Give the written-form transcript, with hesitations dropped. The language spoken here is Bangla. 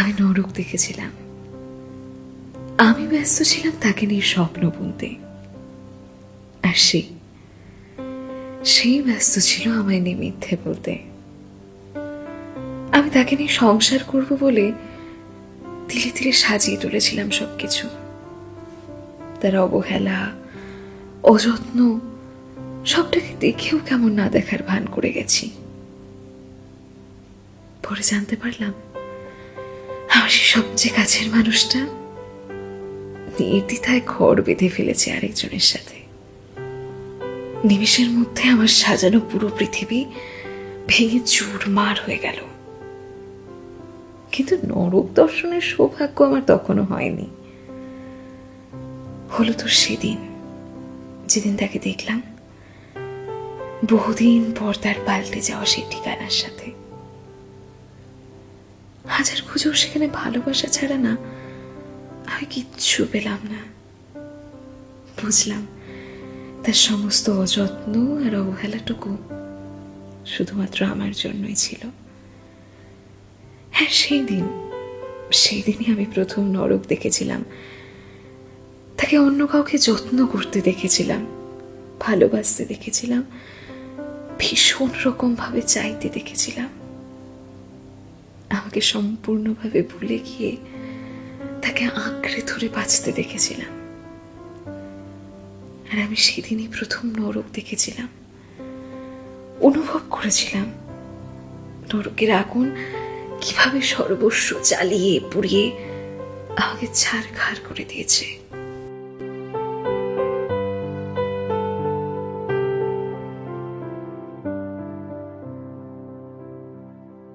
আমি নরক দেখেছিলাম। আমি ব্যস্ত ছিলাম তাকে নিয়ে স্বপ্ন বুনতে, আর সেই ব্যস্ত ছিল আমায় নিয়ে মিথ্যে বলতে। আমি তাকে নিয়ে সংসার করব বলে ধীরে ধীরে সাজিয়ে তুলেছিলাম সবকিছু। তার অবহেলা, অযত্ন সবটাকে দেখেও কেমন না দেখার ভান করে গেছি। পরে জানতে পারলাম আমার সে সবচেয়ে কাছের মানুষটা নির্দ্বিধায় ঘর বেঁধে ফেলেছে আরেকজনের সাথে। নিমেষের মধ্যে আমার সাজানো পুরো পৃথিবী ভেঙে চুরমার হয়ে গেল। কিন্তু নরক দর্শনের সৌভাগ্য আমার তখনও হয়নি। হলো তো সেদিন, যেদিন তাকে দেখলাম বহুদিন পর তার পাল্টে যাওয়া সেই ঠিকানার সাথে। হাজার খুঁজেও সেখানে ভালোবাসা ছাড়া না আমি কিচ্ছু পেলাম না। বুঝলাম তার সমস্ত অযত্ন আর অবহেলাটুকু শুধুমাত্র আমার জন্যই ছিল। হ্যাঁ, সেই দিনই আমি প্রথম নরক দেখেছিলাম। তাকে অন্য কাউকে যত্ন করতে দেখেছিলাম, ভালোবাসতে দেখেছিলাম, ভীষণ রকম ভাবে চাইতে দেখেছিলাম। আমাকে সম্পূর্ণভাবে ভুলে গিয়ে তাকে আঁকড়ে ধরে বাঁচতে দেখেছিলাম। আর আমি সেদিনই প্রথম নরক দেখেছিলাম, অনুভব করেছিলাম নরকের আগুন কিভাবে সর্বস্ব জ্বালিয়ে পুড়িয়ে আমাকে ছারখার করে দিয়েছে।